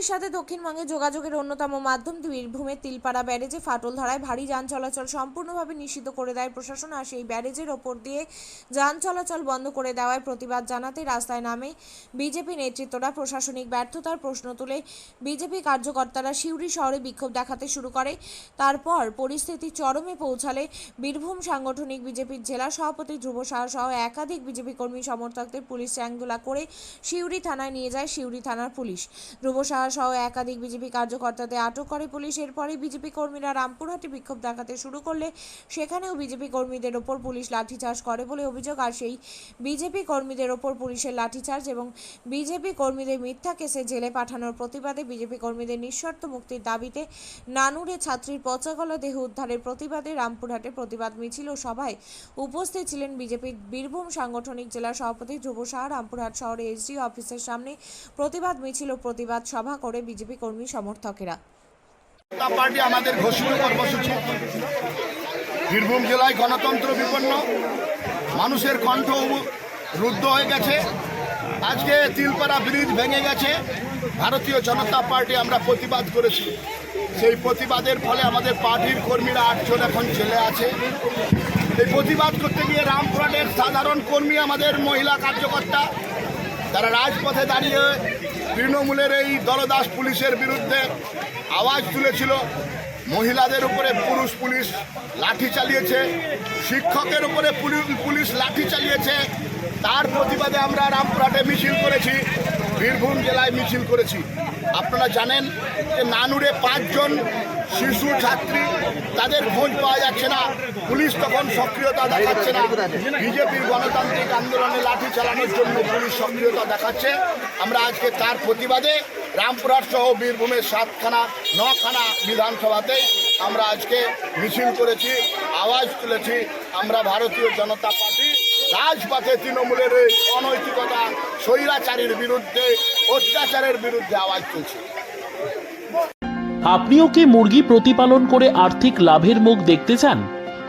বীরভূমের সাথে দক্ষিণবঙ্গে যোগাযোগের অন্যতম মাধ্যম বীরভূমের তিলপাড়া ব্যারেজে ফাটল ধরায় ভারী যান চলাচল সম্পূর্ণভাবে নিষিদ্ধ করে দেয় প্রশাসন। আর সেই ব্যারেজের ওপর দিয়ে যান চলাচল বন্ধ করে দেওয়ায় প্রতিবাদ জানাতে রাস্তায় নামে বিজেপি নেতৃত্বরা। প্রশাসনিক ব্যর্থতার প্রশ্ন তুলে বিজেপি কার্যকর্তারা সিউড়ি শহরে বিক্ষোভ দেখাতে শুরু করে। তারপর পরিস্থিতি চরমে পৌঁছালে বীরভূম সাংগঠনিক বিজেপির জেলা সভাপতি ধ্রুব সাহা সহ একাধিক বিজেপি কর্মী সমর্থকদের পুলিশ চ্যাংদোলা করে সিউড়ি থানায় নিয়ে যায় সিউড়ি থানার পুলিশ। ধ্রুব সাহা সহ একাধিক বিজেপি কার্যকর্তাদের আটক করে পুলিশ। এরপরে বিজেপি কর্মীরা রামপুরহাটে বিক্ষোভ দেখাতে শুরু করলে সেখানেও বিজেপি কর্মীদের ওপর পুলিশ লাঠিচার্জ করে বলে অভিযোগ। আর সেই বিজেপি কর্মীদের ওপর পুলিশের লাঠিচার্জ এবং বিজেপি কর্মীদের মিথ্যা কেসে জেলে পাঠানোর প্রতিবাদে বিজেপি কর্মীদের নিঃশর্ত মুক্তির দাবিতে নানুরে ছাত্রীর পচাগলা দেহ উদ্ধারের প্রতিবাদে রামপুরহাটে প্রতিবাদ মিছিল ও সভায় উপস্থিত ছিলেন বিজেপির বীরভূম সাংগঠনিক জেলা সভাপতি ধ্রুব সাহা। রামপুরহাট শহরে এসডি অফিসের সামনে প্রতিবাদ মিছিল ও প্রতিবাদ সভা করে বিজেপি কর্মী সমর্থকেরা। পার্টি আমাদের ঘোষিত কর্মসূচি বীরভূম জেলায় গণতন্ত্র বিপন্ন, মানুষের কণ্ঠ রুদ্ধ হয়ে গেছে। আজকে তিলপাড়া ব্রিজ ভেঙে গেছে, ভারতীয় জনতা পার্টি আমরা প্রতিবাদ করেছি। সেই প্রতিবাদের ফলে আমাদের পার্টির কর্মীরা 8 জন এখন জেলে আছে। এই প্রতিবাদ করতে গিয়ে রামপুরহাটের সাধারণ কর্মী, আমাদের মহিলা কার্যকর্তা, তারা রাজপথে দাঁড়িয়ে তৃণমূলের এই দলদাস পুলিশের বিরুদ্ধে আওয়াজ তুলেছিল। মহিলাদের উপরে পুলিশ লাঠি চালিয়েছে, শিক্ষকের উপরে পুলিশ লাঠি চালিয়েছে। তার প্রতিবাদে আমরা রামপুরহাটে মিছিল করেছি, বীরভূম জেলায় মিছিল করেছি। আপনারা জানেন যে নানুরে 5 জন শিশু ছাত্রী, তাদের খোঁজ পাওয়া যাচ্ছে না, পুলিশ তখন সক্রিয়তা দেখাচ্ছে না। বিজেপির গণতান্ত্রিক আন্দোলনে লাঠি চালানোর জন্য পুলিশ সক্রিয়তা দেখাচ্ছে। আমরা আজকে তার প্রতিবাদে রামপুরহাট সহ বীরভূমের 9খানা বিধানসভাতে আমরা আজকে মিছিল করেছি, আওয়াজ তুলেছি। আমরা ভারতীয় জনতা পার্টি রাজপথে তৃণমূলের এই অনৈতিকতা, স্বৈরাচারীর বিরুদ্ধে, অত্যাচারের বিরুদ্ধে আওয়াজ তুলছি। আপনিও কি মুরগি প্রতিপালন করে আর্থিক লাভের মুখ দেখতে চান?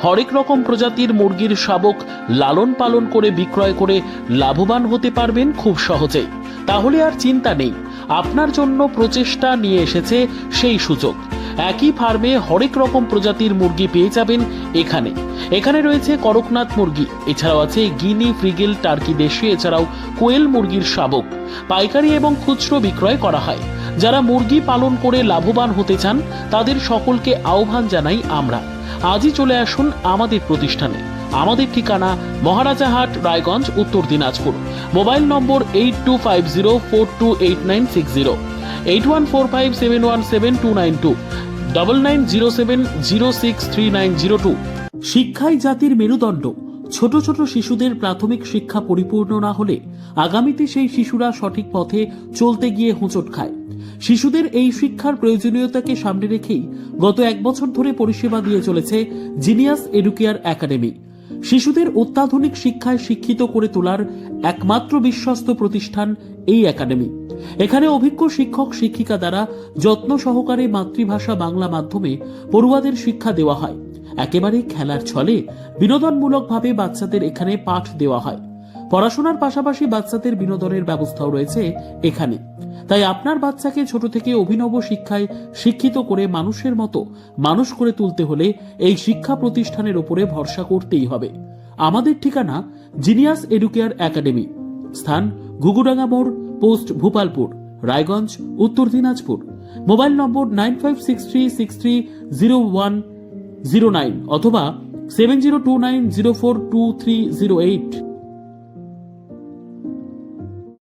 হরেক রকম প্রজাতির মুরগির শাবক লালন পালন করে বিক্রয় করে লাভবান হতে পারবেন খুব সহজেই। তাহলে আর চিন্তা নেই, আপনার জন্য প্রচেষ্টা নিয়ে এসেছে সেই সুযোগ। একই ফার্মে হরেক রকম প্রজাতির মুরগি পেয়ে যাবেন এখানে রয়েছে করকনাথ মুরগি, এছাড়াও আছে গিনি, ফ্রিগেল, টার্কি দেশি, এছাড়াও কোয়েল মুরগির শাবক পাইকারি এবং খুচরো বিক্রয় করা হয়। যারা মুরগি পালন করে লাভবান হতে চান তাদের সকলকে আহ্বান জানাই আমরা। আজই চলে আসুন আমাদের প্রতিষ্ঠানে। আমাদের ঠিকানা মহারাজাহাট, রায়গঞ্জ, উত্তর দিনাজপুর। মোবাইল নম্বর 8250428960, 8145717292, 9907063902। শিক্ষাই জাতির মেরুদণ্ড। ছোট ছোট শিশুদের প্রাথমিক শিক্ষা পরিপূর্ণ না হলে আগামীতে সেই শিশুরা সঠিক পথে চলতে গিয়ে হোঁচট খায়। শিশুদের এই শিক্ষার প্রয়োজনীয়তাকে সামনে রেখেই গত 1 বছর ধরে পরিষেবা দিয়ে চলেছে জিনিয়াস এডুকেয়ার একাডেমি। শিশুদের অত্যাধুনিক শিক্ষায় শিক্ষিত করে তোলার একমাত্র বিশ্বস্ত প্রতিষ্ঠান এই একাডেমি। এখানে অভিজ্ঞ শিক্ষক শিক্ষিকা দ্বারা যত্ন সহকারে মাতৃভাষা বাংলা মাধ্যমে পড়ুয়াদের শিক্ষা দেওয়া হয়। একেবারে খেলার ছলে বিনোদনমূলকভাবে বাচ্চাদের এখানে পাঠ দেওয়া হয়। পড়াশোনার পাশাপাশি বাচ্চাদের বিনোদনের ব্যবস্থাও রয়েছে এখানে। তাই আপনার বাচ্চাকে ছোট থেকে অভিনব শিক্ষায় শিক্ষিত করে মানুষের মতো মানুষ করে তুলতে হলে এই শিক্ষা প্রতিষ্ঠানের উপরে ভরসা করতেই হবে। আমাদের ঠিকানা জিনিয়াস এডুকেয়ার একাডেমি, স্থান ঘুঘুডাঙ্গা মোড়, পোস্ট ভূপালপুর, রায়গঞ্জ, উত্তর দিনাজপুর। মোবাইল নম্বর 9563630109 অথবা 7029042308।